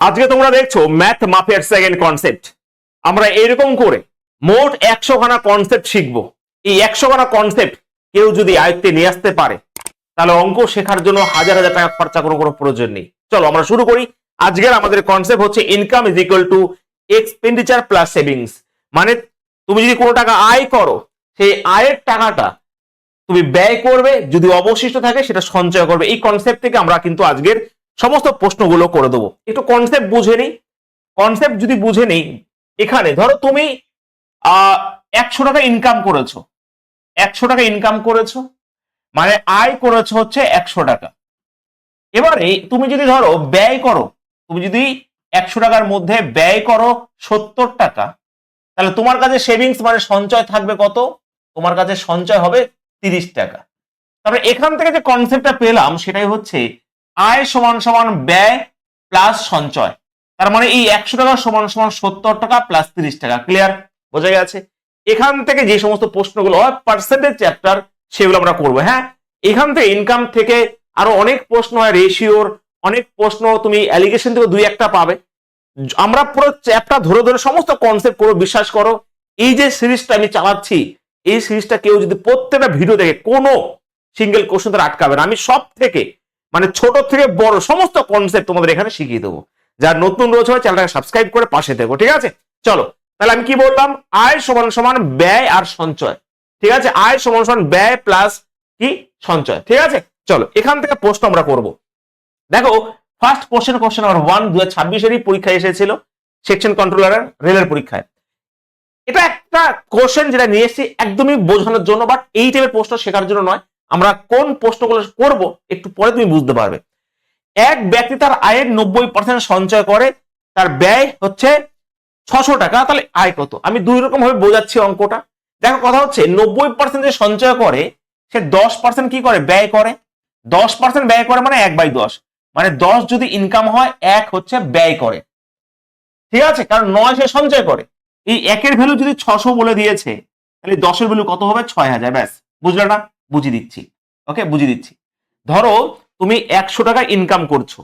আজকে তোমরা দেখছো ম্যাথ মাফিয়ার সেকেন্ড কনসেপ্ট। আমরা এরকম করে মোট 100 খানা কনসেপ্ট শিখবো। এই 100 খানা কনসেপ্ট কেউ যদি আয়ত্তে নিয়ে আসতে পারে তাহলে অঙ্ক শেখার জন্য হাজার হাজার টাকা খরচা কোনো প্রয়োজন নেই। চলো আমরা শুরু করি। আজকের আমাদের কনসেপ্ট হচ্ছে income is equal to expenditure plus savings. মানে তুমি যদি কোনো টাকা আয় করো, সেই আয়ের টাকাটা তুমি ব্যয় করবে, যদি অবশিষ্ট থাকে সেটা সঞ্চয় করবে। এই কনসেপ্ট থেকে আমরা কিন্তু আজকের সমস্ত প্রশ্নগুলো করে দেবো। একটু কনসেপ্ট বুঝে নিই। কনসেপ্ট যদি বুঝে নেই, এখানে ধরো তুমি 100 টাকা ইনকাম করেছো, 100 টাকা ইনকাম করেছো মানে আয় করেছো হচ্ছে 100 টাকা। এবারে তুমি যদি ধরো ব্যয় করো, তুমি যদি 100 টাকার মধ্যে ব্যয় করো 70 টাকা, তাহলে তোমার কাছে সেভিংস মানে সঞ্চয় থাকবে কত? তোমার কাছে সঞ্চয় হবে 30 টাকা। তারপরে এখান থেকে যে কনসেপ্টটা পেলাম সেটাই হচ্ছে আয় সমান সমান ব্যয় প্লাস সঞ্চয়। তার মানে এই 100 টাকা সমান সমান 70 টাকা প্লাস 30 টাকা। ক্লিয়ার? বোঝা গেছে? এখান থেকে যে সমস্ত প্রশ্নগুলো হয় পার্সেন্টেজ চ্যাপ্টার, সেগুলো আমরা করবো। হ্যাঁ, এখান থেকে ইনকাম থেকে আরো অনেক প্রশ্ন হয়, রেশিওর অনেক প্রশ্ন, তুমি অ্যালিগেশন থেকে দুই একটা পাবে। আমরা পুরো চ্যাপ্টার ধরে ধরে সমস্ত কনসেপ্ট করবো। বিশ্বাস করো, এই যে সিরিজটা আমি চালাচ্ছি, এই সিরিজটা কেউ যদি প্রত্যেকটা ভিডিও দেখে কোনো সিঙ্গেল কোশ্চেন তারা আটকাবে না। আমি সব থেকে মানে ছোট থেকে বড় সমস্ত কনসেপ্ট তোমাদের এখানে শিখিয়ে দেবো। যারা নতুন রয়েছে চ্যানেলটাকে সাবস্ক্রাইব করে পাশে থেকো। ঠিক আছে? চলো তাহলে আমি কি বললাম, আয় সমান সমান ব্যয় আর সঞ্চয়। ঠিক আছে? আয় সমান সমান ব্যয় প্লাস কি সঞ্চয়। ঠিক আছে? চলো এখান থেকে প্রশ্ন আমরা করব। দেখো ফার্স্ট কোশ্চেন, কোশ্চেন নাম্বার 1 2026 পরীক্ষায় এসেছিল, সেকশন কন্ট্রোলারের রেলের পরীক্ষায়। এটা একটা কোশ্চেন যেটা নিয়ে এসেছি একদমই বোঝানোর জন্য, বাট এই টাইপের প্রশ্ন শেখার জন্য নয়। আমরা কোন প্রশ্নগুলো করব একটু পরে তুমি বুঝতে পারবে। এক ব্যক্তি তার আয়ের 90% সঞ্চয় করে, তার ব্যয় হচ্ছে 600 টাকা, তাহলে আয় কত? আমি দুই রকম ভাবে বোঝাচ্ছি অঙ্কটা। দেখো কথা হচ্ছে 90% যে সঞ্চয় করে সে 10% কি করে? ব্যয় করে। 10% ব্যয় করে মানে 1/10, মানে 10 যদি ইনকাম হয় 1 হচ্ছে ব্যয় করে। ঠিক আছে? কারণ 9 সে সঞ্চয় করে। এই একের ভ্যালু যদি 600 বলে দিয়েছে, তাহলে 10-এর ভ্যালু কত হবে? 6000। ব্যাস, বুঝলে না? বুঝিয়ে দিচ্ছি। ওকে, বুঝিয়ে দিচ্ছি। ধরো তুমি 100 টাকা ইনকাম করছো,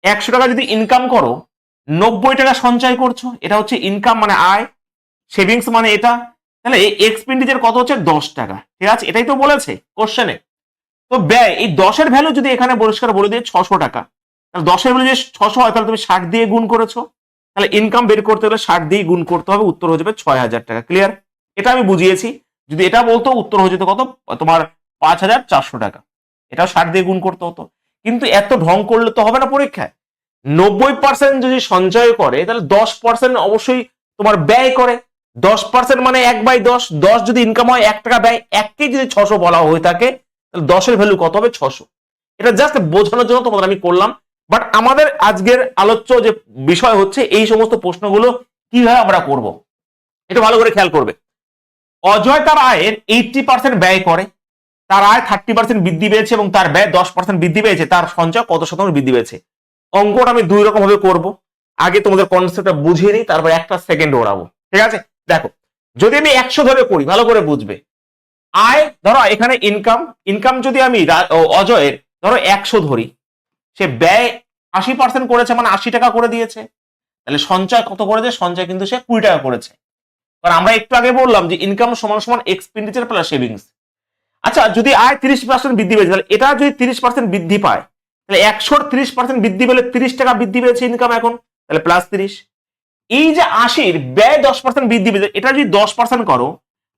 100 টাকা যদি ইনকাম করো 90 টাকা সঞ্চয় করছো, এটা হচ্ছে ইনকাম মানে আয়, সেভিংস মানে এটা। তাহলে এক্সপেন্ডিচার কত হচ্ছে? 10 টাকা। ঠিক আছে? এটাই তো বলেছে কোশ্চেনে। তো ব্যয়, এই 10-এর ভ্যালু যদি এখানে পরিষ্কার বলে দিয়ে 600 টাকা, তাহলে 10-এর ভ্যালু যে 600 হয়, তাহলে তুমি 60 দিয়ে গুণ করেছো। তাহলে ইনকাম বের করতে হলে 60 দিয়ে গুণ করতে হবে, উত্তর হয়ে যাবে 6000 টাকা। ক্লিয়ার? এটা আমি বুঝিয়েছি। যদি এটা বলতো উত্তর হয়ে যেত কত? তোমার 5400 টাকা। এটাও 60 দিয়ে গুণ করতে হতো। কিন্তু এত ঢং করলে তো হবে না পরীক্ষায়। 90% যদি সঞ্চয় করে তাহলে 10% অবশ্যই তোমার ব্যয় করে। 10% মানে 1/10। 10 যদি ইনকাম হয় 1 টাকা ব্যয়, 1কে যদি 600 বলা হয়ে থাকে তাহলে 10-এর ভ্যালু কত হবে? 600। এটা জাস্ট বোঝানোর জন্য তোমাদের আমি করলাম। বাট আমাদের আজকের আলোচ্য যে বিষয় হচ্ছে এই সমস্ত প্রশ্নগুলো কিভাবে আমরা করব, এটা ভালো করে খেয়াল করবে। অজয় তার আয়ের 80% ব্যয় করে, তার আয় 30% বৃদ্ধি পেয়েছে এবং তার ব্যয় 10% বৃদ্ধি পেয়েছে, তার সঞ্চয় কত শতাংশ বৃদ্ধি পেয়েছে? অঙ্কটা আমি দুই রকম ভাবে করব। আগে তোমাদের কনসেপ্টটা বুঝিয়ে নিই, তারপর একটা সেকেন্ড ওড়াবো। ঠিক আছে? দেখো, যদি আমি 100 ধরে করি, ভালো করে বুঝবে। আয় ধরো এখানে ইনকাম যদি আমি অজয়ের ধরো 100 ধরি, সে ব্যয় 80% করেছে মানে 80 টাকা করে দিয়েছে। তাহলে সঞ্চয় কত করেছে? সঞ্চয় কিন্তু সে 20 টাকা করেছে। কারণ আমরা একটু আগে বললাম যে ইনকাম সমান সমান এক্সপেন্ডিচার প্লাস সেভিংস। আচ্ছা, যদি আয় 30% বৃদ্ধি পেয়েছে, তাহলে এটা যদি 30% বৃদ্ধি পায়, তাহলে 100-র 30% বৃদ্ধি পেলে 30 টাকা বৃদ্ধি পেয়েছে ইনকাম এখন, তাহলে প্লাস 30। এই যে 80-র ব্যয় 10% বৃদ্ধি পেয়েছে, এটা যদি 10% করো,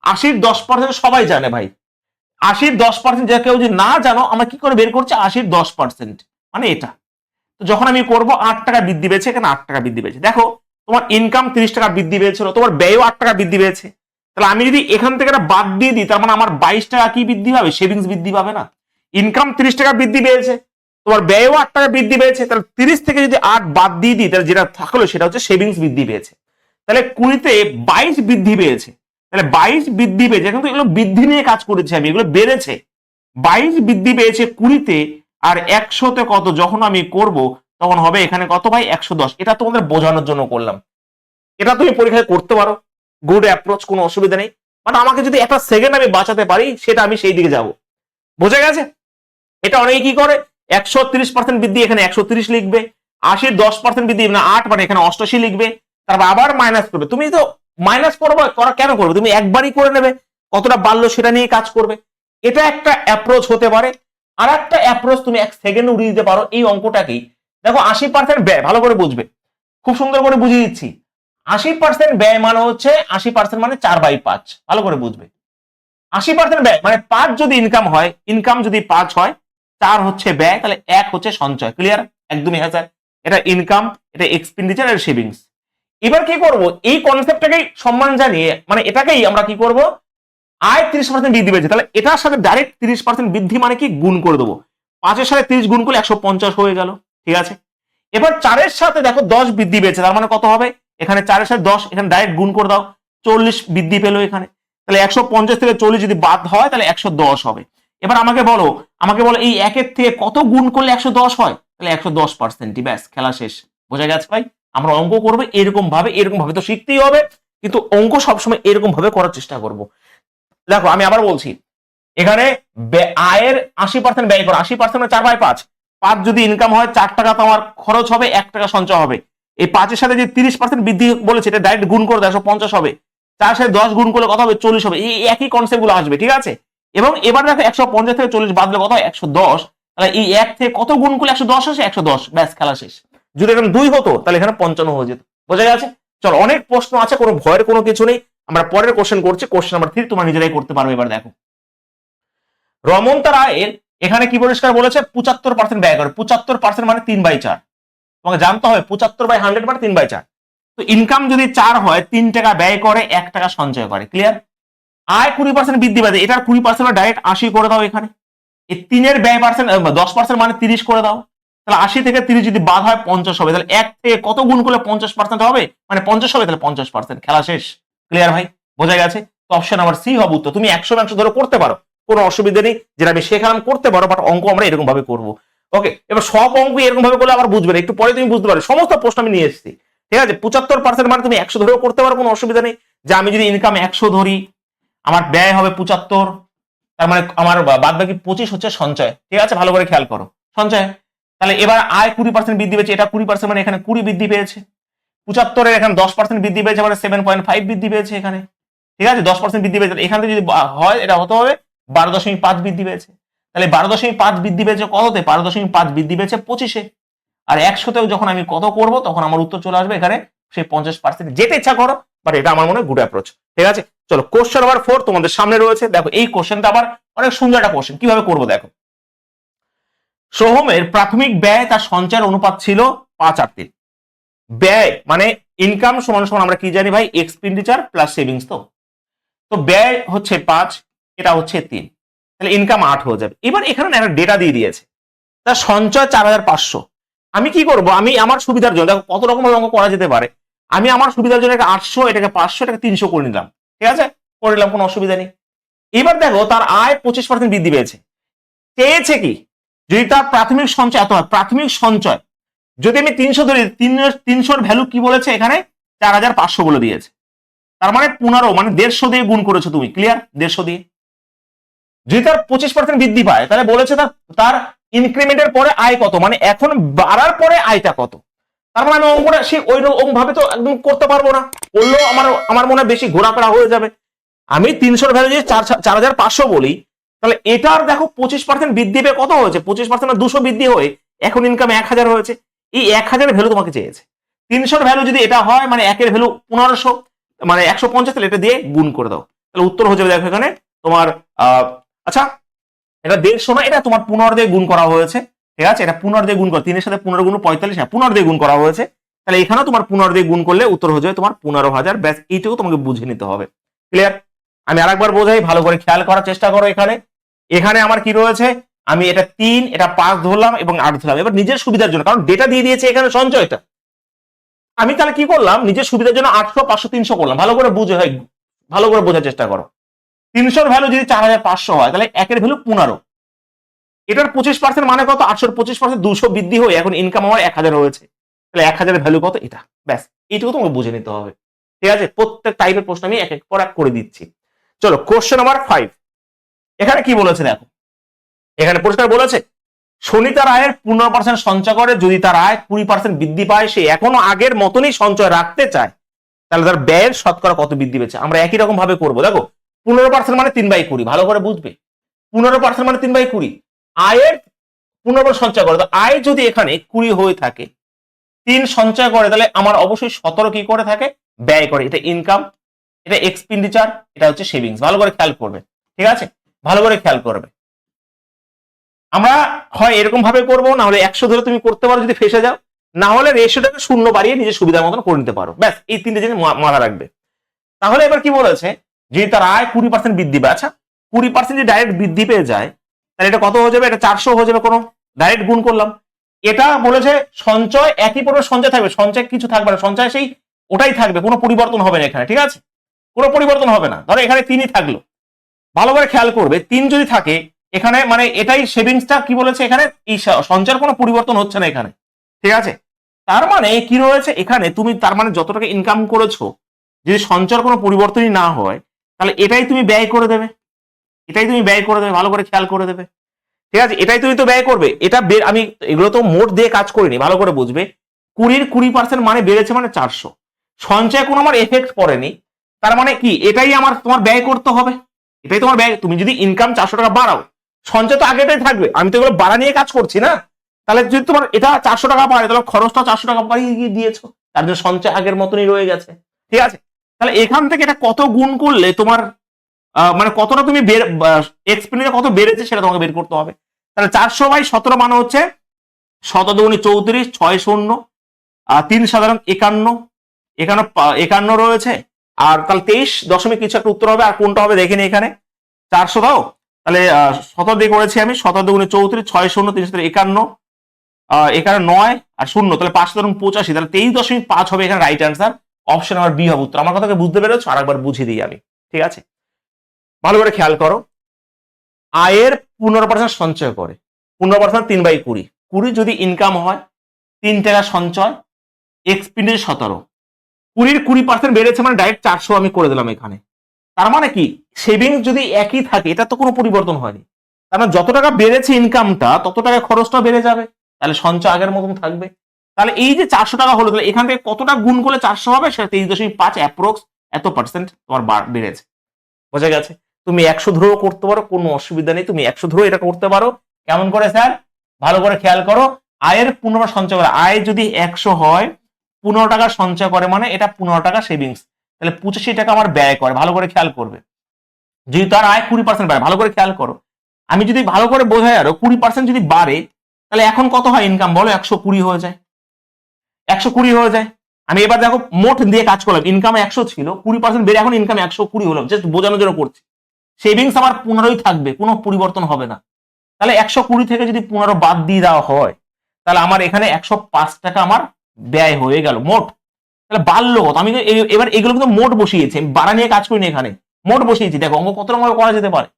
80-র 10% সবাই জানে ভাই। 80-র 10% যা কেউ যদি না জানো, আমরা কি করে বের করছি 80-র 10%? মানে এটা। তো যখন আমি করব 8 টাকা বৃদ্ধি পেয়েছে, এখানে 8 টাকা বৃদ্ধি পেয়েছে। দেখো তোমার ইনকাম 30 টাকা বৃদ্ধি পেয়েছিল, তোমার ব্যয়ও 8 টাকা বৃদ্ধি পেয়েছে। তাহলে আমি যদি এখান থেকে একটা বাদ দিয়ে দিই, তার মানে আমার 22 টাকা কি বৃদ্ধি পাবে? সেভিংস বৃদ্ধি পাবে না? ইনকাম 30 টাকা বৃদ্ধি পেয়েছে, তোমার ব্যয়ও 8 টাকা বৃদ্ধি পেয়েছে, তাহলে 30 থেকে যদি 8 বাদ দিয়ে দিই, তাহলে যেটা থাকলো সেটা হচ্ছে সেভিংস বৃদ্ধি পেয়েছে। তাহলে 20-তে 22 বৃদ্ধি পেয়েছে, তাহলে 22 বৃদ্ধি পেয়েছে, কিন্তু এগুলো বৃদ্ধি নিয়ে কাজ করেছি আমি, এগুলো বেড়েছে। 22 বৃদ্ধি পেয়েছে 20-তে, আর 100-তে কত যখন আমি করব তখন হবে এখানে কত ভাই? 110। এটা তোমাদের বোঝানোর জন্য করলাম। এটা তুমি পরীক্ষায় করতে পারো, গুড অ্যাপ্রোচ, কোনো অসুবিধা নেই। বাট আমাকে যদি একটা সেকেন্ড আমি বাঁচাতে পারি, সেটা আমি সেই দিকে যাব। বোঝা গেছে? এটা অনেকে কি করে, 130% বৃদ্ধি এখানে 130 লিখবে, 80 10% বৃদ্ধি না 8 মানে এখানে 88 লিখবে, তারপর আবার মাইনাস করবে। তুমি তো মাইনাস করবে, করা কেন করবে, তুমি একবারই করে নেবে, কতটা বাড়লো সেটা নিয়ে কাজ করবে। এটা একটা অ্যাপ্রোচ হতে পারে। আর একটা অ্যাপ্রোচ তুমি 1 সেকেন্ড উড়িয়ে দিতে পারো এই অঙ্কটাকেই। দেখো 80% ব্যয়, ভালো করে বুঝবে, খুব সুন্দর করে বুঝিয়ে দিচ্ছি। 80% ব্যয় মানে হচ্ছে 80% মানে 4/5, ভালো করে বুঝবে। 80% ব্যয় মানে 5 যদি ইনকাম হয়, ইনকাম যদি 5 হয়, 4 হচ্ছে ব্যয়, তাহলে 1 হচ্ছে সঞ্চয়। ক্লিয়ার? একদমই হ্যাঁ স্যার, এটা ইনকাম, এটা এক্সপেন্ডিচার, আর সেভিংস। এবার কি করব, এই কনসেপ্টটাকেই সম্মান জানিয়ে, মানে এটাকেই আমরা কি করব, আয় 30% বৃদ্ধি পেয়েছে, তাহলে এটার সাথে ডাইরেক্ট 30% বৃদ্ধি মানে কি গুণ করে দেবো। 5-এর সাথে 30 গুণ করলে 150 হয়ে গেল। ঠিক আছে, এবার 4-এর সাথে দেখো 10 বৃদ্ধি পেয়েছে, তার মানে কত হবে, এখানে 4-এর সাথে 10, এখানে ডাইরেক্ট গুণ করে দাও, 40 বৃদ্ধি পেলো এখানে। তাহলে 150 থেকে 40 যদি বাদ হয় তাহলে 110 হবে। এবার আমাকে বলো এই 1-এর থেকে কত গুণ করলে 110 হয়, তাহলে 110%। ব্যাস, খেলা শেষ। বোঝা গেছে ভাই? আমরা অঙ্ক করবো এরকম ভাবে তো শিখতেই হবে, কিন্তু অঙ্ক সবসময় এরকম ভাবে করার চেষ্টা করব। দেখো আমি আবার বলছি, এখানে আয়ের 80% ব্যয় করো, 80% 4/5, 5 যদি ইনকাম হয় 4 টাকা তোমার খরচ হবে, 1 টাকা সঞ্চয় হবে। এই 5-এর সাথে যে 30% বৃদ্ধি বলেছে, এটা ডাইরেক্ট গুণ করে 150 হবে। 4 সাথে 10 গুণ করলে কত হবে, 40 হবে। এই একই কনসেপ্ট গুলো আসবে। ঠিক আছে, এবং এবার দেখো 150 থেকে 40 বাদলে কত হয়, 110। তাহলে এই 1 থেকে কত গুণ করলে 110 আসে, 110। ব্যাস, খেলা শেষ। যদি এখানে 2 হতো তাহলে এখানে 55 হয়ে যেত। বোঝা গেছে? চলো, অনেক প্রশ্ন আছে, কোনো ভয়ের কোনো কিছু নেই। আমরা পরের কোশ্চেন করছি, কোশ্চেন নাম্বার 3, তোমরা নিজেরাই করতে পারবে। এবার দেখো, রমন্তা রায়ের এখানে কি পরিষ্কার বলেছে, 75% ব্যয় করে। 75% মানে 3/4। তোমাকে জানতে হবে 75/100 মানে 3/4। তো ইনকাম যদি 4 হয়, 3 টাকা ব্যয় করে, 1 টাকা সঞ্চয় করে। ক্লিয়ার? আয় 20% বৃদ্ধি পাবে, এটার 20% ডাইরেক্ট 80 করে দাও এখানে। এই 3-এর ব্যয় পার্সেন্ট 10% মানে 30 করে দাও। তাহলে 80 থেকে 30 যদি বাদ হয় 50 হবে। তাহলে 1 থেকে কত গুণ করলে 50% হবে, মানে 50 হবে, তাহলে 50%। খেলা শেষ। ক্লিয়ার ভাই? বোঝা গেছে? তো অপশন নাম্বার সি হবে উত্তর। তুমি 100 ধরে করতে পারো, কোনো অসুবিধা নেই, যেটা আমি শেখালাম করতে পারো, বাট অঙ্ক আমরা এরকম ভাবে করবো। ওকে, এবার সব অঙ্ক এরকম ভাবে করলে আবার বুঝবে না, একটু পরে তুমি বুঝতে পারবে। সমস্ত প্রশ্ন আমি নিয়ে এসেছি। ঠিক আছে, 75% মানে তুমি 100 ধরেও করতে পারো, কোনো অসুবিধা নেই। যে আমি যদি ইনকাম 100 ধরি, আমার ব্যয় হবে 75, তার মানে আমার বাদ বাকি 25 হচ্ছে সঞ্চয়। ঠিক আছে, ভালো করে খেয়াল করো, সঞ্চয়। তাহলে এবার আয় 20% বৃদ্ধি পেয়েছে, এটা 20% মানে এখানে 20 বৃদ্ধি পেয়েছে। 75-এর এখানে 10% বৃদ্ধি পেয়েছে, মানে 7.5 বৃদ্ধি পেয়েছে এখানে। ঠিক আছে, 10% বৃদ্ধি পেয়েছে, এখান থেকে যদি হয় এটা হতে হবে 12.5 বৃদ্ধি পেয়েছে। তাহলে 12.5 বৃদ্ধি পেয়েছে কততে, 12.5 বৃদ্ধি পেয়েছে 25-এ। আর 100-তেও যখন আমি কত করব, তখন আমার উত্তর চলে আসবে এখানে সেই 50%। যেটা ইচ্ছা করো, বাট এটা আমার মনে হয় গুড অ্যাপ্রোচ। ঠিক আছে, চলো কোশ্চেন নাম্বার 4 তোমাদের সামনে রয়েছে। দেখো এই কোশ্চেনটা আবার অনেক সুন্দর একটা কোশ্চেন। কিভাবে করবো দেখো, সোহমের প্রাথমিক ব্যয় তার সঞ্চয়ের অনুপাত ছিল 5/3। ব্যয় মানে ইনকাম সমান সমান আমরা কি জানি ভাই, এক্সপেন্ডিচার প্লাস সেভিংস। তো তো ব্যয় হচ্ছে 5, এটা হচ্ছে 3, তাহলে ইনকাম 8 হয়ে যাবে। এবার এখানে একটা ডেটা দিয়ে দিয়েছে, তার সঞ্চয় 4,500। আমি কি করব, আমি আমার সুবিধার জন্য, দেখো কত রকম অঙ্ক করা যেতে পারে, আমি আমার সুবিধার জন্য এটাকে 800, এটাকে 500, এটাকে 300 করে নিলাম। ঠিক আছে, করে নিলাম, কোনো অসুবিধা নেই। এবার দেখো তার আয় 25% বৃদ্ধি পেয়েছে। চেয়েছে কি, যদি তার প্রাথমিক সঞ্চয় এত হয়, প্রাথমিক সঞ্চয় যদি আমি 300 ধরি, 300-র ভ্যালু কি বলেছে এখানে, 4,500 বলে দিয়েছে। তার মানে 15 মানে 150 দিয়ে গুণ করেছো তুমি। ক্লিয়ার? 150 দিয়ে। যদি তার 25% বৃদ্ধি পায়, তাহলে বলেছে তার ইনক্রিমেন্টের পরে আয় কত, মানে এখন বাড়ার পরে আয়টা কত। তার মানে আমি অঙ্কটা সে ওই রকম ভাবে তো একদম করতে পারবো না, করলেও আমার মনে হয় বেশি ঘোরাফেরা হয়ে যাবে। আমি 300-র ভ্যালু যদি 4,500 বলি, তাহলে এটার দেখো 25% বৃদ্ধি পেয়ে কত হয়েছে, 25% 200 বৃদ্ধি হয়ে এখন ইনকাম 1,000 হয়েছে। এই 1,000-এর ভ্যালু তোমাকে চেয়েছে। 300-র ভ্যালু যদি এটা হয়, মানে 1-এর ভ্যালু 1500, মানে 150, তাহলে এটা দিয়ে গুণ করে দাও, তাহলে উত্তর হয়ে যাবে দেখো এখানে তোমার আচ্ছা এটা 150 না, এটা তোমার 15 দিয়ে গুণ করা হয়েছে। ঠিক আছে, এটা 15 দিয়ে গুণ করা, 3-এর সাথে 15 গুণ 45, হ্যাঁ 15 দিয়ে গুণ করা হয়েছে। তাহলে এখানেও তোমার 15 দিয়ে গুণ করলে উত্তর হয়ে যাবে তোমার 15,000। ব্যাস, এইটুকু তোমাকে বুঝে নিতে হবে। ক্লিয়ার? আমি আরেকবার বোঝাই, ভালো করে খেয়াল করার চেষ্টা করো। এখানে আমার কি রয়েছে, আমি এটা 3, এটা 5 ধরলাম এবং 8 ধরলাম। এবার নিজের সুবিধার জন্য, কারণ ডেটা দিয়ে দিয়েছে এখানে সঞ্চয়টা, আমি তাহলে কি করলাম, নিজের সুবিধার জন্য 800, 500, 300 করলাম। ভালো করে বুঝে হয়, ভালো করে বোঝার চেষ্টা করো। 300-র ভ্যালু যদি 4,500 হয়, তাহলে 1-এর ভ্যালু 15। এটার 25% মানে কত, 800-র 25% 200 বৃদ্ধি হয়ে এখন ইনকাম আমার 1,000 হয়েছে। তাহলে 1,000-এর ভ্যালু কত, এটা। ব্যাস, এইটুকু তোমাকে বুঝে নিতে হবে। ঠিক আছে, প্রত্যেক টাইপের প্রশ্ন আমি এক এক পর এক করে দিচ্ছি। চলো কোশ্চেন নাম্বার 5, এখানে কি বলেছে দেখো, এখানে পরিষ্কার বলেছে শনি তার আয়ের 15% সঞ্চয় করে, যদি তার আয় 20% বৃদ্ধি পায়, সে এখনো আগের মতনই সঞ্চয় রাখতে চায়, তাহলে তার ব্যয়ের শতকরা কত বৃদ্ধি পেয়েছে? আমরা একই রকম ভাবে করবো। দেখো 15% মানে 3/20, ভালো করে বুঝবে। 15% মানে 3/20, আয়ের 15% সঞ্চয় করে। তো আয় যদি এখানে 20 হয়ে থাকে, 3 সঞ্চয় করে, তাহলে আমার অবশ্যই 17 কি করে থাকে? ব্যয় করে। এটা ইনকাম, এটা এক্সপেন্ডিচার, এটা হচ্ছে সেভিংস। ভালো করে খেয়াল করবে, ঠিক আছে? ভালো করে খেয়াল করবে। আমরা হয় এরকম ভাবে করবো, না হলে 100 ধরে তুমি করতে পারো যদি ফেসে যাও, না হলে রেশিওটাকে 0 বাড়িয়ে নিজের সুবিধার মতন করে নিতে পারো। ব্যাস, এই 3টে জিনিস মাথা রাখবে। তাহলে এবার কি বলেছে, যদি তার আয় 20% বৃদ্ধি পায়, আচ্ছা 20% যদি ডাইরেক্ট বৃদ্ধি পেয়ে যায়, তাহলে এটা কত হয়ে যাবে? এটা 400 হয়ে যাবে। কোনো ডাইরেক্ট গুণ করলাম। এটা বলেছে সঞ্চয় একই পরিমাণ সঞ্চয় থাকবে, সঞ্চয় কিছু থাকবে না, সঞ্চয় সেই ওটাই থাকবে, কোনো পরিবর্তন হবে না এখানে, ঠিক আছে? কোনো পরিবর্তন হবে না। ধরো এখানে 3ই থাকলো, ভালো করে খেয়াল করবে, 3 যদি থাকে এখানে, মানে এটাই সেভিংসটা কি বলেছে এখানে, এই সঞ্চয়ের কোনো পরিবর্তন হচ্ছে না এখানে, ঠিক আছে? তার মানে কি রয়েছে এখানে, তুমি তার মানে যত টাকা ইনকাম করেছো, যদি সঞ্চয়ের কোনো পরিবর্তনই না হয়, তাহলে এটাই তুমি ব্যয় করে দেবে, এটাই তুমি ব্যয় করে দেবে। ভালো করে খেয়াল করে দেবে, ঠিক আছে? এটাই তুমি তো ব্যয় করবে। এটা আমি এগুলো তো মোট দিয়ে কাজ করিনি, ভালো করে বুঝবে। 20% মানে বেড়েছে, মানে 400। সঞ্চয় কোনো আমার এফেক্ট পড়েনি, তার মানে কি এটাই আমার তোমার ব্যয় করতে হবে, এটাই তোমার ব্যয়। তুমি যদি ইনকাম 400 টাকা বাড়াও, সঞ্চয় তো আগেটাই থাকবে। আমি তো এগুলো বাড়া নিয়ে কাজ করছি না। তাহলে যদি তোমার এটা 400 টাকা বাড়ে, তাহলে খরচটা 400 টাকা বাড়িয়ে দিয়েছো, তার জন্য সঞ্চয় আগের মতনই রয়ে গেছে, ঠিক আছে? তাহলে এখান থেকে এটা কত গুণ করলে তোমার মানে কতটা তুমি এক্সপেন্ডিচার কত বেড়েছে সেটা তোমাকে বের করতে হবে। তাহলে 400/17 মানে হচ্ছে 17 দুগুণে 34, 6 শূন্য, 3 সাধারণ 51, এখানে 51 রয়েছে। আর তাহলে 23 দশমিক কিছু একটা উত্তর হবে। আর কোনটা হবে দেখেনি এখানে, 400 দাও, তাহলে 17 দিয়ে করেছি আমি, 17 দুগুণে 34, 6 শূন্য, 3 51, এখানে 9 আর 0, তাহলে 5 85, তাহলে 23.5 হবে এখানে right answer. Option number B হবে উত্তর। আমার কথাকে বুঝতে পেরেছো? আরেকবার বুঝিয়ে দিই আমি, ঠিক আছে? ভালো করে খেয়াল করো, আয়ের 15% সঞ্চয় করে, 15% 3/20, 20 যদি ইনকাম হয়, 3 টাকা সঞ্চয়, এক্সপেন্ডিচার 17, 20% বেড়েছে মানে ডাইরেক্ট 400 আমি করে দিলাম এখানে। তার মানে কি সেভিংস যদি একই থাকে, এটা তো কোনো পরিবর্তন হয়নি, তার মানে যত টাকা বেড়েছে ইনকামটা, তত টাকা খরচটা বেড়ে যাবে, তাহলে সঞ্চয় আগের মতন থাকবে। তাহলে এই যে 400 টাকা হলো, তাহলে এখান থেকে কতটা গুণ করলে 400 হবে? সেটা 23.5 অ্যাপ্রক্স, এত পার্সেন্ট তোমার বেড়েছে। বোঝা গেছে? তুমি 100 ধরেও করতে পারো, কোনো অসুবিধা নেই, তুমি 100 ধরেও এটা করতে পারো। কেমন করে স্যার? ভালো করে খেয়াল করো, আয়ের 15 সঞ্চয় করে, আয় যদি 100 হয়, 15 টাকা সঞ্চয় করে, মানে এটা 15 টাকা সেভিংস, তাহলে 85 টাকা আমার ব্যয় করে। ভালো করে খেয়াল করবে, যদি তার আয় 20% বাড়ে, ভালো করে খেয়াল করো, আমি যদি ভালো করে বোঝাই, আরো 20% যদি বাড়ে, তাহলে এখন কত হয় ইনকাম বলো? 120 হয়ে যায়, 120 হয়ে যায়। আমি এবার দেখো মোট দিয়ে কাজ করলাম, ইনকাম 100 ছিল, 20% বেড়ে এখন ইনকাম 120 হলো, জাস্ট বোঝানোর জন্য করছি। সেভিংস আমার 15ই থাকবে, কোনো পরিবর্তন হবে না। তাহলে 120 থেকে যদি 15 বাদ দিয়ে দেওয়া হয়, তাহলে আমার এখানে 105 টাকা আমার ব্যয় হয়ে গেল মোট। তাহলে বাড়লো কত? আমি এবার এগুলো কিন্তু মোট বসিয়েছি, আমি বাড়া নিয়ে কাজ করিনি, এখানে মোট বসিয়েছি। দেখো অঙ্ক কত রকম করা যেতে পারে।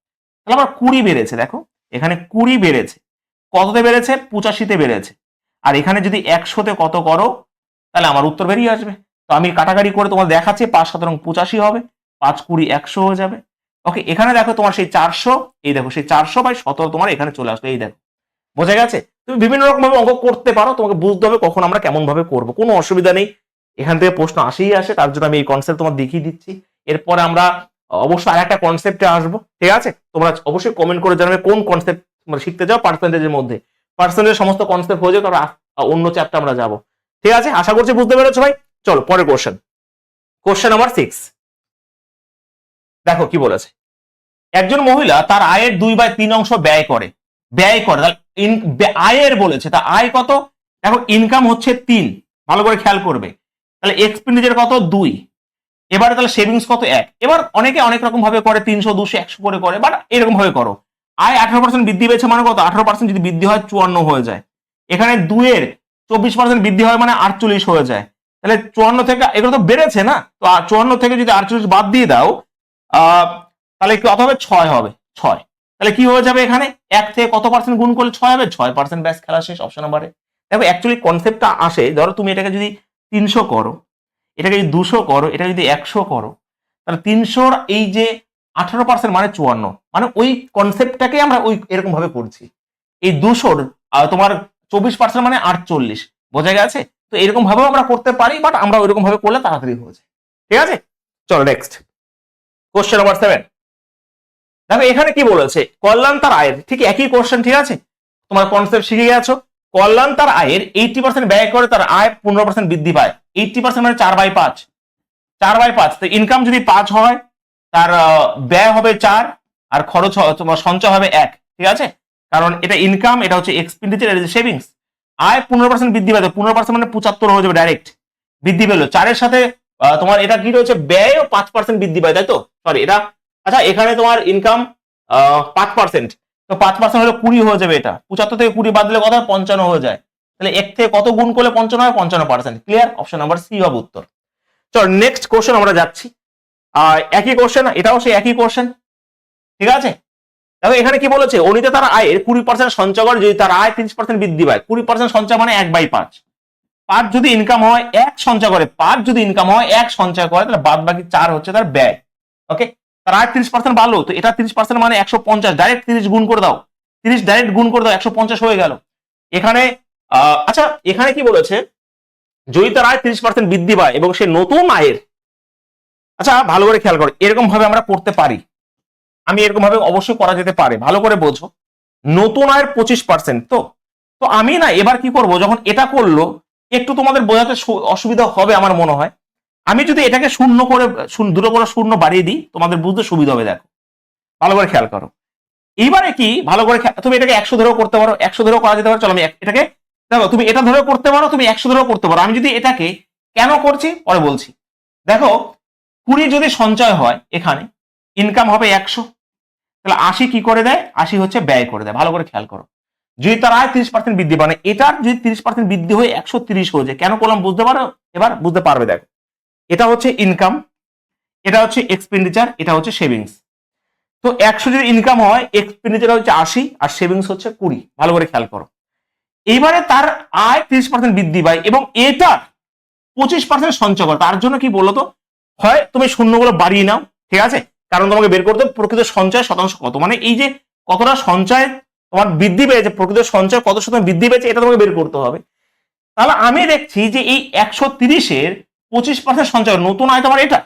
তাহলে আমার 20 বেড়েছে, দেখো এখানে 20 বেড়েছে, কততে বেড়েছে? 85-তে বেড়েছে। আর এখানে যদি 100-তে কত করো, তাহলে আমার উত্তর বেরিয়ে আসবে। তো আমি কাটাকাটি করে তোমার দেখাচ্ছি, 5 7 85 হবে, 5 20 100 হয়ে যাবে। ওকে, এখানে দেখো তোমার সেই 400, এই দেখো সেই 400/17 তোমার এখানে চলে আসলো, এই দেখো। বোঝা গেছে? তুমি বিভিন্ন রকম ভাবে অঙ্ক করতে পারো, তোমাকে বুঝতে হবে কখন আমরা কেমন ভাবে করবো, কোনো অসুবিধা নেই। এখান থেকে প্রশ্ন আসেই আসে, তার জন্য আমি এই কনসেপ্ট তোমার দেখিয়ে দিচ্ছি। এরপরে আমরা অবশ্যই আর একটা কনসেপ্টে আসবো, ঠিক আছে? তোমরা অবশ্যই কমেন্ট করে জানাবে কোন কনসেপ্ট তোমরা শিখতে চাও। পার্সেন্টেজের মধ্যে পার্সেন্টেজ সমস্ত কনসেপ্ট হয়ে যাবে, তারপর অন্য চ্যাপ্টার আমরা যাবো, ঠিক আছে? আশা করছি বুঝতে পেরেছো ভাই। চলো পরের কোশ্চেন, কোশ্চেন নাম্বার 6। দেখো কি বলেছে, একজন মহিলা তার আয়ের 2/3 অংশ ব্যয় করে, আয়ের বলেছে, তা আয় কত? দেখো ইনকাম হচ্ছে 3, ভালো করে খেয়াল করবে, তাহলে এক্সপেন্ডিচার কত? 2, এবারে তাহলে সেভিংস কত? 1। এবার অনেকে অনেক রকম ভাবে করে, 300 200 100 করে করে, বাট এরকম ভাবে করো। আয় 18% বৃদ্ধি পেয়েছে মানে কত? 18% যদি বৃদ্ধি হয় 54 হয়ে যায়। এখানে 2 এর 24% বৃদ্ধি হয় মানে 48 হয়ে যায়। তাহলে 54 থেকে, এগুলো তো বেড়েছে না, তো 54 থেকে যদি 48 বাদ দিয়ে দাও, তাহলে কত হবে? 6 হবে, 6। তাহলে কি হয়ে যাবে এখানে? 1 থেকে কত পার্সেন্ট গুণ করলে 6 হবে? 6%। ব্যাস, খেলা শেষ। অপশন নাম্বারে দেখো অ্যাকচুয়ালি কনসেপ্টটা আসে, ধরো তুমি এটাকে যদি 300 করো, এটাকে যদি 200 করো, এটা যদি 100 করো, তাহলে 300-র এই যে 18% মানে 54, মানে ওই কনসেপ্টটাকে আমরা ওই এরকম ভাবে করছি। এই 200-র তোমার 24% মানে 48, বোঝা গেছে? তো এরকম ভাবেও আমরা করতে পারি, বাট আমরা ওইরকম ভাবে করলে তাড়াতাড়ি হয়ে যায়। ঠিক আছে, চলো নেক্সট কোশ্চেন নাম্বার 7। দেখো এখানে কি বলেছে, কল্যাণ তার আয়ের, ঠিক একই কোশ্চেন, ঠিক আছে, তোমার কনসেপ্ট শিখে গেছো। কল্যাণ তার আয়ের 80% ব্যয় করে তার আয় 15% বৃদ্ধি পায়। 80% মানে 4/5, 4/5। তো ইনকাম যদি 5 হয়, তার ব্যয় হবে 4, আর খরচ তোমার সঞ্চয় হবে 1। ঠিক আছে, কারণ এটা ইনকাম, এটা হচ্ছে এক্সপেন্ডিচার, এটা হচ্ছে সেভিংস। আয় 15% বৃদ্ধি পায়, 15% মানে 75 হয়ে যাবে ডাইরেক্ট, বৃদ্ধি পেলো। 4-এর সাথে তোমার এটা কি রয়েছে, ব্যয়ও 5% বৃদ্ধি পায়, তাই তো? সরি এটা, আচ্ছা এখানে তোমার ইনকাম 5%, তো 5% হলে 20 হয়ে যাবে। এটা 75 থেকে 20 বাদ দিলে কত হয়, 55 হয়ে যায়। তাহলে 1 থেকে কত গুণ করলে 55 হয়, 55%। ক্লিয়ার? অপশন নাম্বার সি হবে উত্তর। চল নেক্সট কোশ্চেন আমরা যাচ্ছি। একই কোশ্চেন, এটাও সেই একই কোশ্চেন। ঠিক আছে, দেখো এখানে কি বলেছে, অনিতা তার আয়ের 20% সঞ্চয় করে যদি তার আয় 30% বৃদ্ধি পায়। 20% সঞ্চয় মানে 1/5। 5 যদি ইনকাম হয় 1 সঞ্চয় করে, 5 যদি ইনকাম হয় 1 সঞ্চয় করে, তাহলে বাদ বাকি 4 হচ্ছে তার ব্যয়। ওকে, তার আয় 30% বাড়লো, তো এটা 30% মানে 150, ডাইরেক্ট 30 গুণ করে দাও, 30 ডাইরেক্ট গুণ করে দাও, 150 হয়ে গেল। এখানে আচ্ছা এখানে কি বলেছে, যদি তার আয় 30% বৃদ্ধি পায় এবং সে নতুন আয়ের, আচ্ছা ভালো করে খেয়াল করো, এরকম ভাবে আমরা করতে পারি, আমি এরকম ভাবে অবশ্যই করা যেতে পারে, ভালো করে বোঝো। নতুন আয়ের 25%, তো তো আমি না এবার কি করব, যখন এটা করলো একটু তোমাদের বোঝাতে অসুবিধা হবে আমার মনে হয়। আমি যদি এটাকে শূন্য করে, দুটো করে শূন্য বাড়িয়ে দিই, তোমাদের বুঝতে সুবিধা হবে। দেখো ভালো করে খেয়াল করো, এইবারে কি ভালো করে তুমি এটাকে 100 ধরেও করতে পারো, 100 ধরেও করা যেতে পারে। চলো আমি এটাকে, দেখো তুমি এটা ধরেও করতে পারো, তুমি 100 ধরেও করতে পারো। আমি যদি এটাকে কেন করছি পরে বলছি। দেখো 20 যদি সঞ্চয় হয়, এখানে ইনকাম হবে 100, তাহলে 80 কি করে দেয়, 80 হচ্ছে ব্যয় করে দেয়। ভালো করে খেয়াল করো, যদি তার আয় 30% বৃদ্ধি, মানে এটার যদি 30% বৃদ্ধি হয়ে 130 হয়ে যায়, কেন করলাম বুঝতে পারো? এবার বুঝতে পারবে। দেখো এটা হচ্ছে ইনকাম, এটা হচ্ছে এক্সপেন্ডিচার, এটা হচ্ছে সেভিংস। তো 100 যদি ইনকাম হয়, এক্সপেন্ডিচার হচ্ছে 80 আর সেভিংস হচ্ছে 20। ভালো করে খেয়াল করো, এইবারে তার আয় 30% বৃদ্ধি পায় এবং এটা 25% সঞ্চয় করে। তার জন্য কি বলতো, হয় তুমি শূন্যগুলো বাড়িয়ে নাও, ঠিক আছে, কারণ তোমাকে বের করতে হবে প্রকৃত সঞ্চয় শতাংশ কত, মানে এই যে কতটা সঞ্চয় তোমার বৃদ্ধি পেয়েছে, প্রকৃত সঞ্চয় কত শতাংশ বৃদ্ধি পেয়েছে, এটা তোমাকে বের করতে হবে। তাহলে আমি দেখছি যে এই 130-এর 25% সঞ্চয়, নতুন আয় তোমার এটা,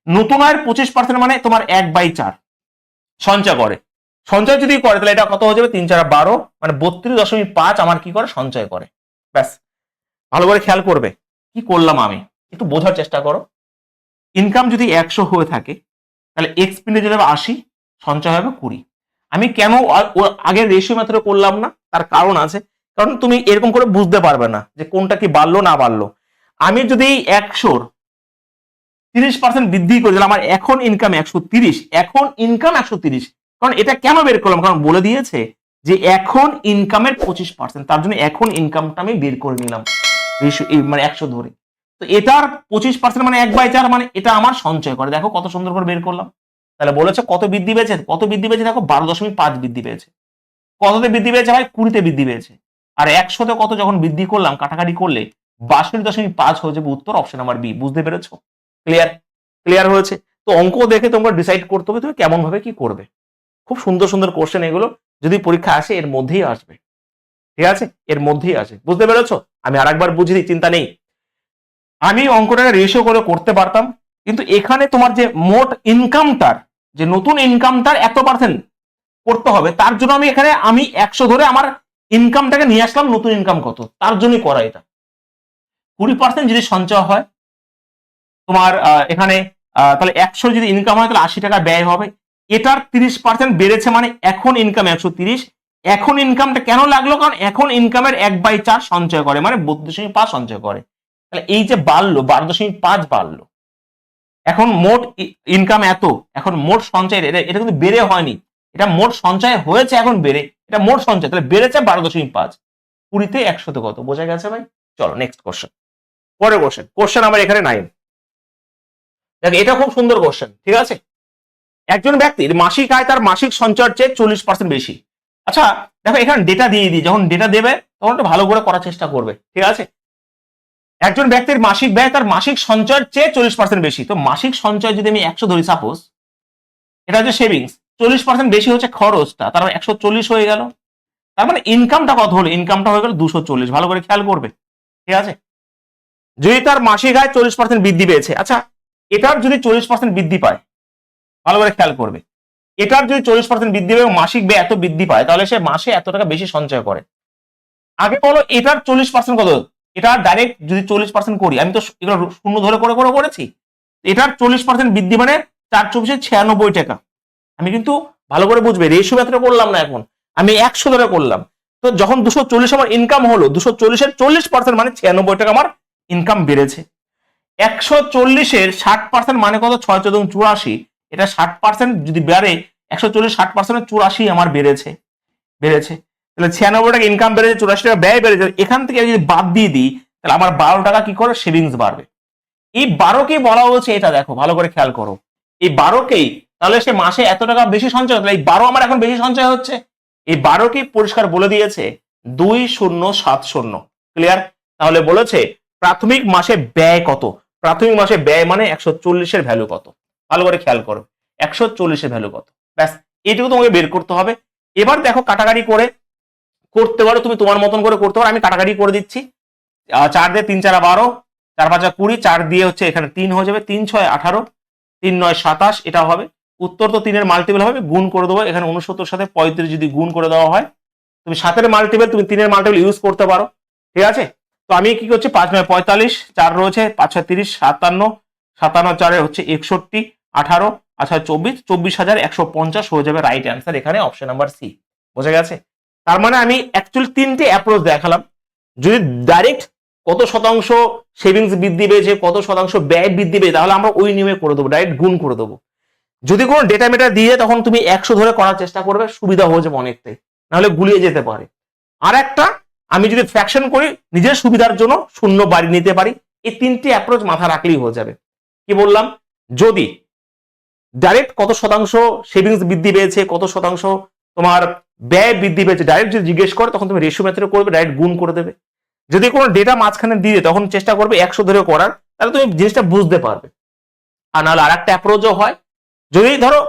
নতুন আয়ের 25% মানে তোমার 1/4 সঞ্চয় করে। সঞ্চয় যদি করে তাহলে এটা কত হয়ে যাবে, 3×4=12, মানে 32.5 আমার কি করে, সঞ্চয় করে। ব্যাস, ভালো করে খেয়াল করবে কি করলাম আমি, একটু বোঝার চেষ্টা করো। ইনকাম যদি 100 হয়ে থাকে, তাহলে এক্সপেন্ডিচার হবে 80, সঞ্চয় হবে 20। আমি কেন আগের রেশিও মেথডে করলাম না, তার কারণ আছে। কারণ তুমি এরকম করে বুঝতে পারবে না যে কোনটা কি বাড়লো না বাড়লো। আমি যদি 100-র 30% বৃদ্ধি করে দিলাম, আমার এখন ইনকাম 130, এখন ইনকাম 130। কারণ এটা কেন বের করলাম, কারণ বলে দিয়েছে যে এখন ইনকামের 25%, তার জন্য এখন ইনকামটা আমি বের করে নিলাম মানে 100 ধরে। তো এটার 25% মানে 1/4, মানে এটা আমার সঞ্চয় করে। দেখো কত সুন্দর করে বের করলাম। তাহলে বলেছে কত বৃদ্ধি পেয়েছে, কত বৃদ্ধি পেয়েছে, দেখো 12.5 বৃদ্ধি পেয়েছে। কততে বৃদ্ধি পেয়েছে ভাই, 20-তে বৃদ্ধি পেয়েছে। আর 100-তে কত যখন বৃদ্ধি করলাম, কাটাকাটি করলে 62.5 হয়ে যাবে উত্তর, অপশন নাম্বার বি। বুঝতে পেরেছো? ক্লিয়ার? ক্লিয়ার হয়েছে? তো অঙ্ক দেখে তোমরা ডিসাইড করতে হবে তুমি কেমন ভাবে কি করবে। খুব সুন্দর সুন্দর কোশ্চেন এগুলো, যদি পরীক্ষা আসে এর মধ্যেই আসবে। ঠিক আছে, এর মধ্যেই আসে। বুঝতে পেরেছো? আমি আরেকবার বুঝিয়ে দিই, চিন্তা নেই। আমি অঙ্কটাকে রেশিও করে করতে পারতাম, কিন্তু এখানে তোমার যে মোট ইনকামটার, যে নতুন ইনকামটার এত পার্সেন্ট করতে হবে, তার জন্য আমি এখানে 100 ধরে আমার ইনকামটাকে নিয়ে আসলাম, নতুন ইনকাম কত, তার জন্যই করা এটা। 20% যদি সঞ্চয় হয় তোমার এখানে, তাহলে 100 যদি ইনকাম হয় তাহলে 80 টাকা ব্যয় হবে। এটার 30% বেড়েছে, মানে এখন ইনকাম 130। এখন ইনকামটা কেন লাগলো, কারণ এখন ইনকামের 1/4 সঞ্চয় করে, মানে 32.5 সঞ্চয় করে। তাহলে এই যে বাড়লো 12.5 বাড়লো, এখন মোট ইনকাম এত, এখন মোট সঞ্চয় এটা কিন্তু বেড়ে হয়নি, এটা মোট সঞ্চয় হয়েছে, এখন বেড়ে, এটা মোট সঞ্চয়, তাহলে বেড়েছে 12.5। 20-তে 100-তে কত, বোঝা গেছে ভাই? চলো নেক্সট কোশ্চেন, পরের কোশ্চেন, কোশ্চেন আমার এখানে 9। দেখ এটা খুব সুন্দর কোশ্চেন, ঠিক আছে। একজন ব্যক্তির মাসিক আয় তার মাসিক সঞ্চয়ের চেয়ে 40% বেশি। আচ্ছা দেখো এখানে ডেটা দিয়ে দিই, যখন ডেটা দেবে তখন একটু ভালো করে করার চেষ্টা করবে, ঠিক আছে। একজন ব্যক্তির মাসিক ব্যয় তার মাসিক সঞ্চয়ের চেয়ে 40% বেশি। তো মাসিক সঞ্চয় যদি আমি 100 ধরি, সাপোজ এটা হচ্ছে সেভিংস, 40% বেশি হচ্ছে খরচটা, তার 140 হয়ে গেল। তার মানে ইনকামটা কত হলো, ইনকামটা হয়ে গেল 240, ভালো করে খেয়াল করবে। ঠিক আছে, যদি তার মাসিক আয় 40% বৃদ্ধি পেয়েছে, আচ্ছা এটার যদি 40% বৃদ্ধি পায়, ভালো করে খেয়াল করবে, এটার যদি 40% বৃদ্ধি পায় এবং মাসিক ব্যয় এত বৃদ্ধি পায়, তাহলে সে মাসে এত টাকা বেশি সঞ্চয় করে। আগে বলো এটার 40% কত, এটা ডাইরেক্ট যদি 40% করি, আমি তো এগুলো শূন্য ধরে করে করে করেছি, এটার 40% বৃদ্ধি মানে 4×4=96 টাকা। আমি কিন্তু ভালো করে বুঝবে, রেশিও মেথডে করলাম না, এখন আমি 100 ধরে করলাম। তো যখন 240 আমার ইনকাম হলো, 240-এর 40% মানে 96 টাকা আমার ইনকাম বেড়েছে। 140-এর 60% মানে কত, 6×4=84, এটা 60% যদি বেড়ে, 140 60% 84 আমার বেড়েছে, তাহলে 96 টাকা ইনকাম বেড়েছে, 84 টাকা ব্যয় বেড়েছে। এখান থেকে যদি বাদ দিয়ে দিই, তাহলে আমার 12 টাকা কি করে সেভিংস বাড়বে। এই 12কেই বলা হচ্ছে, এটা দেখো ভালো করে খেয়াল করো, এই 12কেই, তাহলে সে মাসে এত টাকা বেশি সঞ্চয়, তাহলে এই 12 আমার এখন বেশি সঞ্চয় হচ্ছে। এই 12কেই পরিষ্কার বলে দিয়েছে 2070। ক্লিয়ার? তাহলে বলেছে প্রাথমিক মাসে ব্যয় কত, প্রাথমিক মাসে ব্যয় মানে 140-এর ভ্যালু কত, ভালো করে খেয়াল করো, 140-এর ভ্যালু কত, ব্যাস এইটুকু তোমাকে বের করতে হবে। এবার দেখো কাটাকাটি করে করতে পারো, তুমি তোমার মতন করে করতে পারো, আমি কাটাকাটি করে দিচ্ছি। 4 দিয়ে 3 4 12, 4 5 20, 4 দিয়ে হচ্ছে এখানে 3 হয়ে যাবে, 3 6 18, 3 9 27, এটা হবে উত্তর। তো 3-এর মাল্টিপল হবে, গুণ করে দেবো, এখানে 69 সাথে 35 যদি গুণ করে দেওয়া হয়, তুমি 7-এর মাল্টিপল, তুমি 3-এর মাল্টিপল ইউজ করতে পারো। ঠিক আছে, তো আমি কি করছি, 5 9 45, 4 রয়েছে, 5 6 30, 57, 57 4 হচ্ছে 61, 18, আচ্ছা 24, 24,150 হয়ে যাবে রাইট অ্যান্সার এখানে অপশন নাম্বার সি। বোঝা গেছে? তার মানে আমি অ্যাকচুয়ালি 3টে অ্যাপ্রোচ দেখালাম। যদি ডাইরেক্ট কত শতাংশ সেভিংস বৃদ্ধি পেয়েছে, কত শতাংশ ব্যয় বৃদ্ধি পেয়েছে, তাহলে আমরা ওই নিয়মে করে দেবো, ডাইরেক্ট গুণ করে দেবো। যদি কোনো ডেটা মেটা দিয়ে তখন তুমি 100 ধরে করার চেষ্টা করবে, সুবিধা হয়ে যাবে অনেকটাই, নাহলে গুলিয়ে যেতে পারে। আর একটা, আমি যদি ফ্র্যাকশন করি নিজের সুবিধার জন্য, শূন্য বাড়ি নিতে পারি। এই 3টে অ্যাপ্রোচ মাথা রাখলেই হয়ে যাবে। কি বললাম, যদি ডাইরেক্ট কত শতাংশ সেভিংস বৃদ্ধি পেয়েছে, কত শতাংশ তোমার ব্যয় বৃদ্ধি পেয়েছে, ডাইরেক্ট যদি জিজ্ঞেস করে তখন তুমি রেশিও মেথডে করবে, ডাইরেক্ট গুণ করে দেবে। যদি কোনো ডেটা মাঝখানে দিয়ে তখন চেষ্টা করবে 100 ধরে করার, তাহলে তুমি জিনিসটা বুঝতে পারবে। আর নাহলে আর একটা অ্যাপ্রোচও হয়, যদি ধরো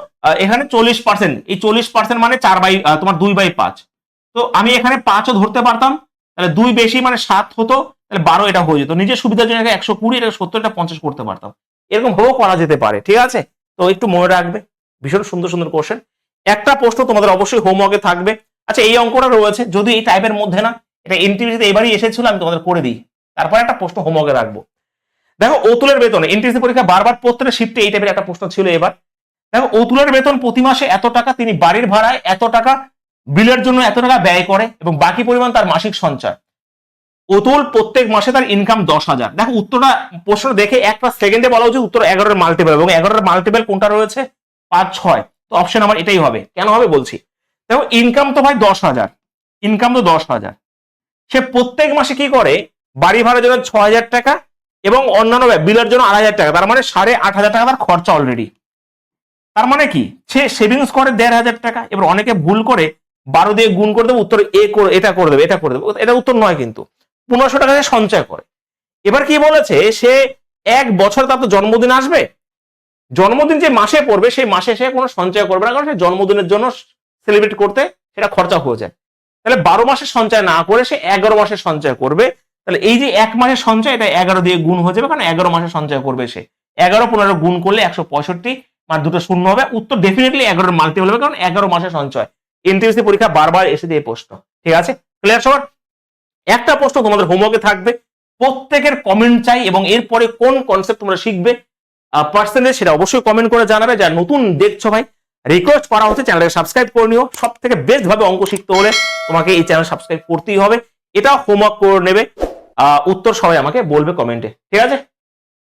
এখানে 40%, এই 40% মানে 2/5, তো আমি এখানে 5ও ধরতে পারতাম, তাহলে 2 বেশি মানে 7 হতো, তাহলে 12 এটা হয়ে যেত। নিজের সুবিধার জন্য 120, এটা 70, এটা 50 করতে পারতাম, এরকম ভাবেও করা যেতে পারে। ঠিক আছে, তো একটু মনে রাখবে, ভীষণ সুন্দর সুন্দর কোশ্চেন। একটা প্রশ্ন তোমাদের অবশ্যই হোমওয়ার্কে থাকবে। আচ্ছা এই অঙ্কটা রয়েছে, যদি এই টাইপের মধ্যে না, এটা এনটিভিতে এবারই এসেছিল, আমি তোমাদের করে দিই, তারপর একটা প্রশ্ন হোমওয়ার্কে রাখবো। দেখো অতুলের বেতন, এনটিভিসি পরীক্ষা বারবার প্রত্যেকটা শিফটে এই টাইপের একটা প্রশ্ন ছিল। এবার দেখো অতুলের বেতন প্রতি মাসে এত টাকা, তিনি বাড়ির ভাড়ায় এত টাকা, বিলের জন্য এত টাকা ব্যয় করে এবং বাকি পরিমাণ তার মাসিক সঞ্চয়। অতুল প্রত্যেক মাসে তার ইনকাম 10,000। দেখো উত্তরটা, প্রশ্ন দেখে একটা সেকেন্ডে বলা উচিত উত্তর 11-এর মাল্টিপল, এবং 11-এর মাল্টিপল কোনটা রয়েছে, 5 6, তো অপশন আমার এটাই হবে। কেন হবে বলছি, দেখো ইনকাম তো ভাই 10,000, ইনকাম তো 10,000, সে প্রত্যেক মাসে কি করে, বাড়ি ভাড়ার জন্য 6,000 টাকা এবং অন্যান্য বিলের জন্য 2,500 টাকা, তার মানে 8,500 টাকা তার খরচা অলরেডি। তার মানে কি, সে সেভিংস করে 1,500 টাকা। এবার অনেকে ভুল করে 12 দিয়ে গুণ করে দেবে, উত্তর এটা করে দেবে, এটা করে দেবে, এটা উত্তর নয়, কিন্তু 1500 টাকা সে সঞ্চয় করে। এবার কি বলেছে, সে 1 বছর, তার তো জন্মদিন আসবে, জন্মদিন যে মাসে পড়বে সেই মাসে সে কোনো সঞ্চয় করবে না, কারণ সে জন্মদিনের জন্য সেলিব্রেট করতে সেটা খরচা হয়ে যায়। তাহলে 12 মাসের সঞ্চয় না করে সে 11 মাসের সঞ্চয় করবে। তাহলে এই যে 1 মাসের সঞ্চয়, এটা 11 দিয়ে গুণ হয়ে যাবে, কারণ 11 মাসের সঞ্চয় করবে সে। 11 15 গুণ করলে 165, মানে দুটো শূন্য হবে, উত্তর ডেফিনেটলি 11-এর মাল্টিপল হবে, কারণ 11 মাসের সঞ্চয়। এনটিএসসি পরীক্ষা বারবার এসে দিয়ে প্রশ্ন। ঠিক আছে, ক্লিয়ার সবার? একটা প্রশ্ন তোমাদের হোমওয়ার্কে থাকবে, প্রত্যেকের কমেন্ট চাই, এবং এরপরে কোন কনসেপ্ট তোমরা শিখবে পার্সেন্টেজ, সেটা অবশ্যই কমেন্ট করে জানাবে। যারা নতুন দেখছো ভাই, রিকোয়েস্ট করা হচ্ছে চ্যানেলটাকে সাবস্ক্রাইব করে নিও। সব থেকে বেস্ট ভাবে অঙ্ক শিখতে হলে তোমাকে এই চ্যানেল সাবস্ক্রাইব করতেই হবে। এটা হোমওয়ার্ক করে নেবে, উত্তর সবাই আমাকে বলবে কমেন্টে। ঠিক আছে।